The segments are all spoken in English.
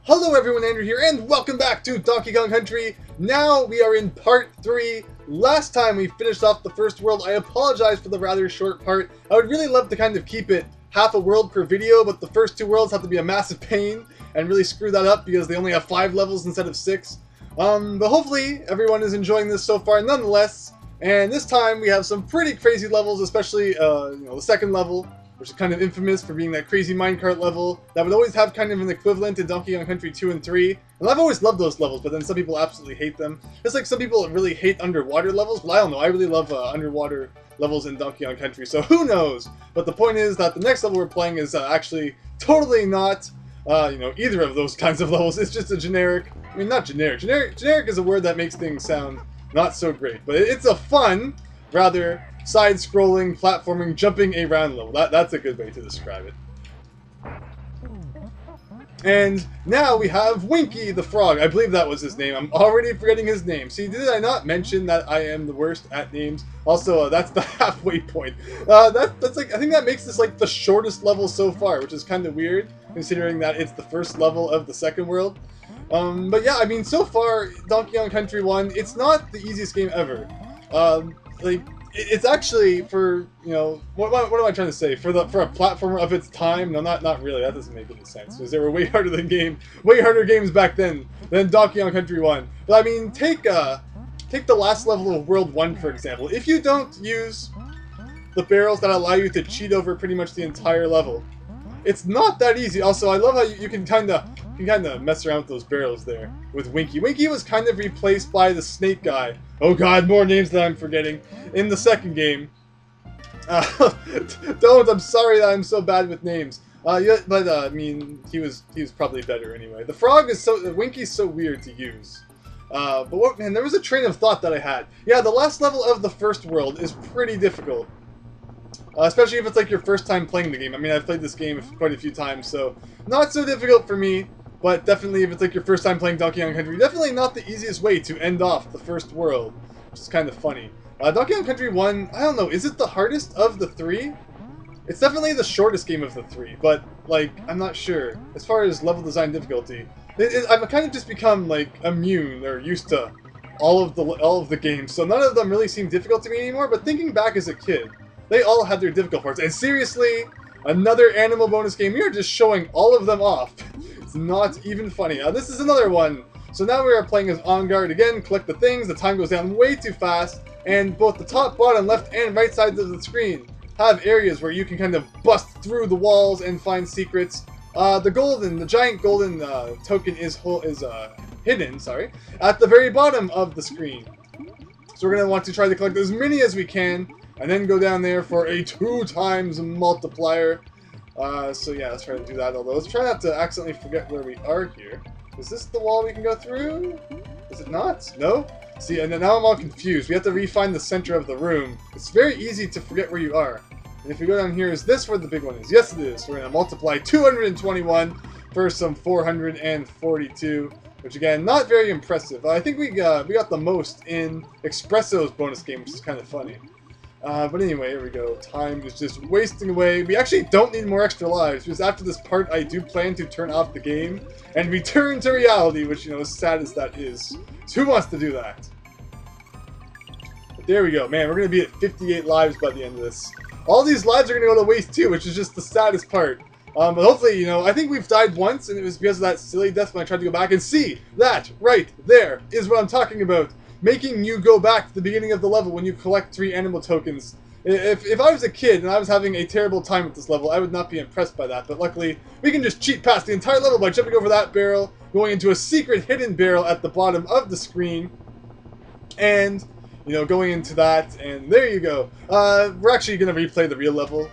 Hello everyone, Andrew here, and welcome back to Donkey Kong Country. Now we are in part 3. Last time we finished off the first world. I apologize for the rather short part. I would really love to kind of keep it half a world per video, but the first two worlds have to be a massive pain and really screw that up because they only have 5 levels instead of 6. But hopefully everyone is enjoying this so far nonetheless. And this time we have some pretty crazy levels, especially the second level, which is kind of infamous for being that crazy minecart level that would always have kind of an equivalent in Donkey Kong Country 2 and 3. And I've always loved those levels, but then some people absolutely hate them. Just like some people really hate underwater levels, but I don't know, I really love underwater levels in Donkey Kong Country, so who knows? But the point is that the next level we're playing is actually totally not, either of those kinds of levels. It's just a generic, I mean, not generic. Generic is a word that makes things sound not so great, but it's a fun, rather side-scrolling, platforming, jumping around level. That's a good way to describe it. And now we have Winky the Frog. I believe that was his name. I'm already forgetting his name. See, did I not mention that I am the worst at names? Also, that's the halfway point. That's like, I think that makes this like the shortest level so far, which is kind of weird, considering that it's the first level of the second world. But yeah, I mean, so far, Donkey Kong Country 1, it's not the easiest game ever. It's actually for, what am I trying to say? For a platformer of its time? No, not really. That doesn't make any sense. Because they were way harder games back then than Donkey Kong Country 1. But I mean, take the last level of World 1, for example. If you don't use the barrels that allow you to cheat over pretty much the entire level, it's not that easy. Also, I love how you can kind of mess around with those barrels there with Winky. Winky was kind of replaced by the snake guy. Oh god, more names that I'm forgetting in the second game. I'm sorry that I'm so bad with names. I mean, he was probably better anyway. The frog is Winky's so weird to use. But what, man, there was a train of thought that I had. Yeah, the last level of the first world is pretty difficult. Especially if it's like your first time playing the game. I mean, I've played this game quite a few times, so not so difficult for me. But definitely, if it's like your first time playing Donkey Kong Country, definitely not the easiest way to end off the first world, which is kind of funny. Donkey Kong Country 1, I don't know, is it the hardest of the 3? It's definitely the shortest game of the 3, but, like, I'm not sure. As far as level design difficulty, I've kind of just become, like, immune or used to all of the games, so none of them really seem difficult to me anymore, but thinking back as a kid, they all had their difficult parts. And seriously, another animal bonus game. We are just showing all of them off. It's not even funny. This is another one. So now we are playing as On Guard again. Collect the things. The time goes down way too fast. And both the top, bottom, left, and right sides of the screen have areas where you can kind of bust through the walls and find secrets. The giant golden token is hidden, at the very bottom of the screen. So we're going to want to try to collect as many as we can, and then go down there for a 2 times multiplier. So yeah, let's try to do that, although let's try not to accidentally forget where we are here. Is this the wall we can go through? Is it not? No? See, and then now I'm all confused. We have to re-find the center of the room. It's very easy to forget where you are. And if we go down here, is this where the big one is? Yes, it is. We're going to multiply 221 for some 442. Which again, not very impressive. I think we got the most in Espresso's bonus game, which is kind of funny. But anyway, here we go. Time is just wasting away. We actually don't need more extra lives, because after this part, I do plan to turn off the game and return to reality, which, as sad as that is. So who wants to do that? But there we go. Man, we're going to be at 58 lives by the end of this. All these lives are going to go to waste too, which is just the saddest part. But hopefully, I think we've died once, and it was because of that silly death when I tried to go back. And see, that right there is what I'm talking about. Making you go back to the beginning of the level when you collect 3 animal tokens. If I was a kid and I was having a terrible time with this level, I would not be impressed by that. But luckily, we can just cheat past the entire level by jumping over that barrel, going into a secret hidden barrel at the bottom of the screen, and, going into that, and there you go. We're actually going to replay the real level.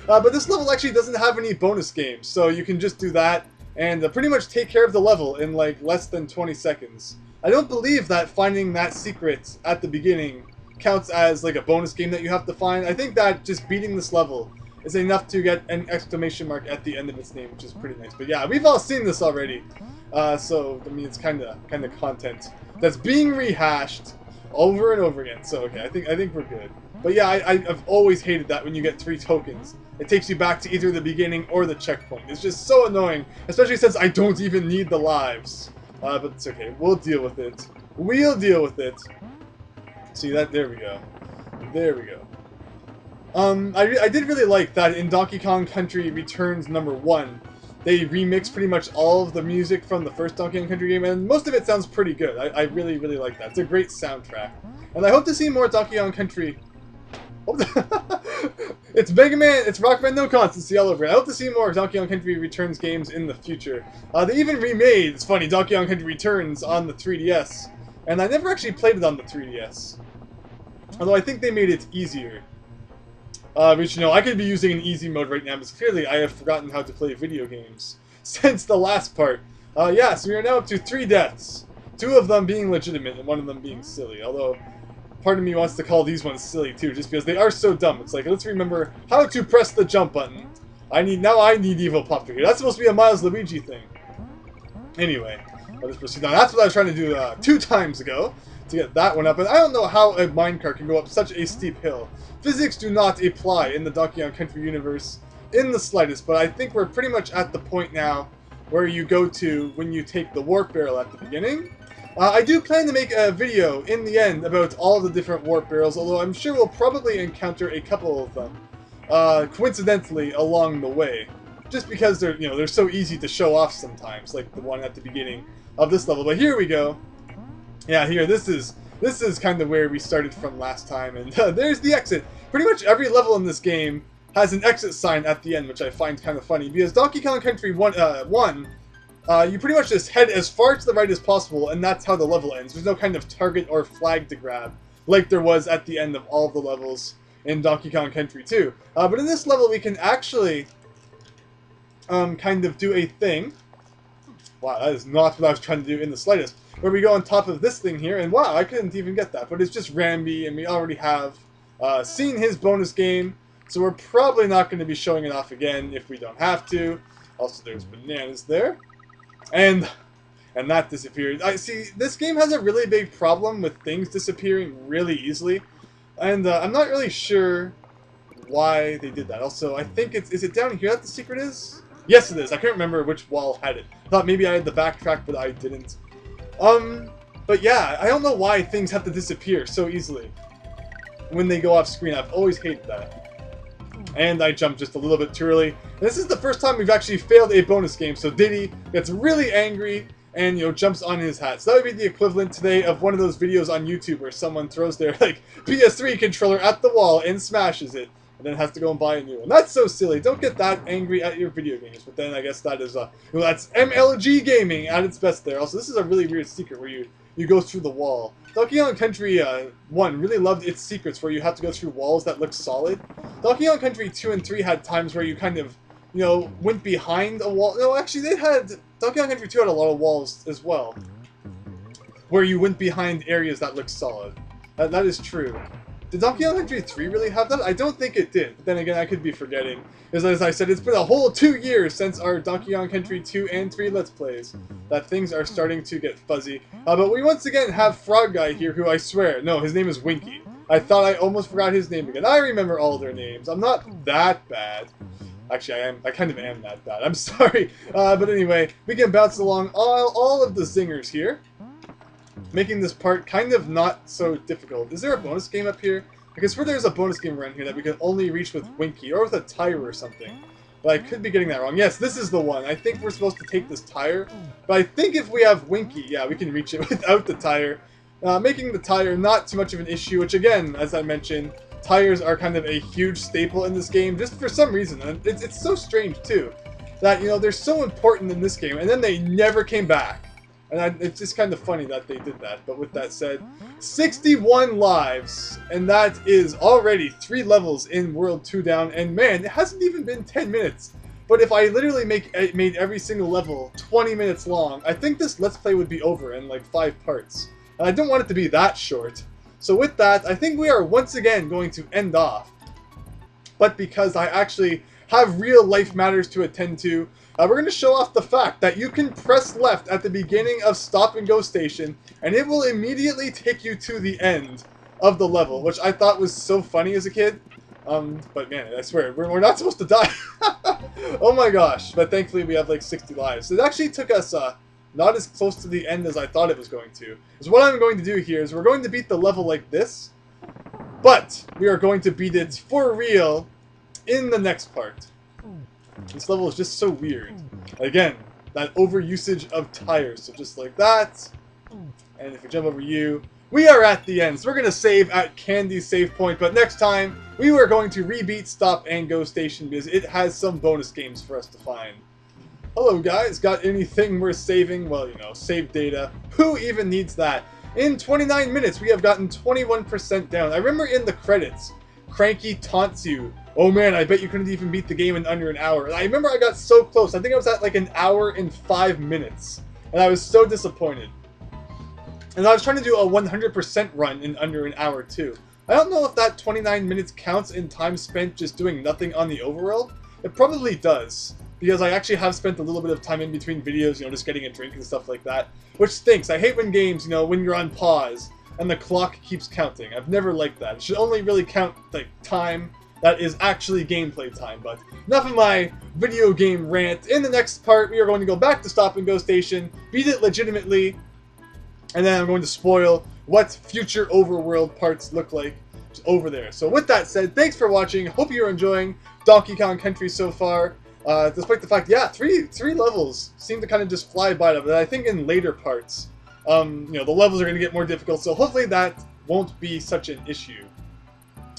But this level actually doesn't have any bonus games, so you can just do that and pretty much take care of the level in, like, less than 20 seconds. I don't believe that finding that secret at the beginning counts as like a bonus game that you have to find. I think that just beating this level is enough to get an exclamation mark at the end of its name, which is pretty nice. But yeah, we've all seen this already. So I mean, it's kind of content that's being rehashed over and over again. So okay, I think we're good. But yeah, I've always hated that when you get 3 tokens. It takes you back to either the beginning or the checkpoint. It's just so annoying, especially since I don't even need the lives. But it's okay. We'll deal with it. We'll deal with it. See that? There we go. There we go. I did really like that in Donkey Kong Country Returns #1. They remixed pretty much all of the music from the first Donkey Kong Country game, and most of it sounds pretty good. I really, really like that. It's a great soundtrack. And I hope to see more Donkey Kong Country... Oh, it's Mega Man, it's Rockman No Constancy all over. I hope to see more Donkey Kong Country Returns games in the future. They even remade, it's funny, Donkey Kong Country Returns on the 3DS. And I never actually played it on the 3DS. Although I think they made it easier. Which, you know, I could be using an easy mode right now, because clearly I have forgotten how to play video games since the last part. Yeah, so we are now up to 3 deaths. 2 of them being legitimate, and 1 of them being silly. Although, part of me wants to call these ones silly too, just because they are so dumb. It's like, let's remember how to press the jump button. Now I need Evil Pop here. That's supposed to be a Miles Luigi thing. Anyway, I'll just proceed on. That's what I was trying to do 2 times ago, to get that one up. And I don't know how a minecart can go up such a steep hill. Physics do not apply in the Donkey Kong Country universe in the slightest, but I think we're pretty much at the point now where you go to when you take the warp barrel at the beginning. I do plan to make a video in the end about all the different warp barrels, although I'm sure we'll probably encounter a couple of them coincidentally along the way, just because they're so easy to show off sometimes, like the one at the beginning of this level. But here we go. Yeah, here, this is kind of where we started from last time, and there's the exit. Pretty much every level in this game has an exit sign at the end, which I find kind of funny, because Donkey Kong Country 1, you pretty much just head as far to the right as possible, and that's how the level ends. There's no kind of target or flag to grab, like there was at the end of all of the levels in Donkey Kong Country 2. But in this level, we can actually kind of do a thing. Wow, that is not what I was trying to do in the slightest. Where we go on top of this thing here, and wow, I couldn't even get that. But it's just Rambi, and we already have seen his bonus game, so we're probably not going to be showing it off again if we don't have to. Also, there's bananas there. And that disappeared. I see, this game has a really big problem with things disappearing really easily. And I'm not really sure why they did that. Also, I think is it down here that the secret is? Yes, it is. I can't remember which wall had it. I thought maybe I had the backtrack, but I didn't. But yeah, I don't know why things have to disappear so easily when they go off screen. I've always hated that. And I jumped just a little bit too early. And this is the first time we've actually failed a bonus game, so Diddy gets really angry and, jumps on his hat. So that would be the equivalent today of one of those videos on YouTube where someone throws their, PS3 controller at the wall and smashes it, and then has to go and buy a new one. That's so silly. Don't get that angry at your video games. But then I guess that is, that's MLG gaming at its best there. Also, this is a really weird secret where you go through the wall. Donkey Kong Country 1 really loved its secrets where you have to go through walls that look solid. Donkey Kong Country 2 and 3 had times where you kind of, went behind a wall. No, actually, Donkey Kong Country 2 had a lot of walls as well, where you went behind areas that looked solid. That is true. Did Donkey Kong Country 3 really have that? I don't think it did, but then again, I could be forgetting. Because as I said, it's been a whole 2 years since our Donkey Kong Country 2 and 3 Let's Plays, that things are starting to get fuzzy. But we once again have Frog Guy here, who I swear, no, his name is Winky. I thought I almost forgot his name again. I remember all their names. I'm not that bad. Actually, I kind of am that bad. I'm sorry. But anyway, we can bounce along all of the zingers here, making this part kind of not so difficult. Is there a bonus game up here? I swear there's a bonus game around here that we can only reach with Winky, or with a tire or something. But I could be getting that wrong. Yes, this is the one. I think we're supposed to take this tire. But I think if we have Winky, yeah, we can reach it without the tire. Making the tire not too much of an issue, which again, as I mentioned, tires are kind of a huge staple in this game, just for some reason. And it's so strange, too, that, they're so important in this game, and then they never came back. And it's just kind of funny that they did that. But with that said, 61 lives, and that is already 3 levels in World 2 down. And man, it hasn't even been 10 minutes. But if I literally made every single level 20 minutes long, I think this Let's Play would be over in like 5 parts. And I don't want it to be that short. So with that, I think we are once again going to end off. But because I actually have real life matters to attend to, we're going to show off the fact that you can press left at the beginning of Stop and Go Station, and it will immediately take you to the end of the level, which I thought was so funny as a kid. But man, I swear, we're not supposed to die. Oh my gosh. But thankfully we have like 60 lives. It actually took us not as close to the end as I thought it was going to. So what I'm going to do here is we're going to beat the level like this, but we are going to beat it for real in the next part. This level is just so weird. Again, that overusage of tires. So just like that. And if we jump over you, we are at the end. So we're going to save at Candy's save point. But next time, we are going to rebeat Stop and Go Station because it has some bonus games for us to find. Hello guys, got anything worth saving? Well, you know, save data. Who even needs that? In 29 minutes, we have gotten 21% down. I remember in the credits, Cranky taunts you. Oh man, I bet you couldn't even beat the game in under an hour. And I remember I got so close. I think I was at like an hour and 5 minutes. And I was so disappointed. And I was trying to do a 100% run in under an hour too. I don't know if that 29 minutes counts in time spent just doing nothing on the overworld. It probably does. Because I actually have spent a little bit of time in between videos, you know, just getting a drink and stuff like that. Which stinks. I hate when games, you know, when you're on pause and the clock keeps counting. I've never liked that. It should only really count, like, time that is actually gameplay time. But enough of my video game rant. In the next part, we are going to go back to Stop and Go Station, beat it legitimately, and then I'm going to spoil what future overworld parts look like over there. So with that said, thanks for watching. Hope you're enjoying Donkey Kong Country so far. Despite the fact, yeah, three levels seem to kind of just fly by them, but I think in later parts, you know, the levels are going to get more difficult, so hopefully that won't be such an issue.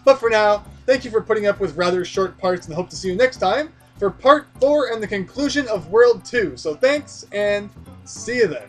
But for now, thank you for putting up with rather short parts, and hope to see you next time for Part 4 and the conclusion of World 2. So thanks, and see you then.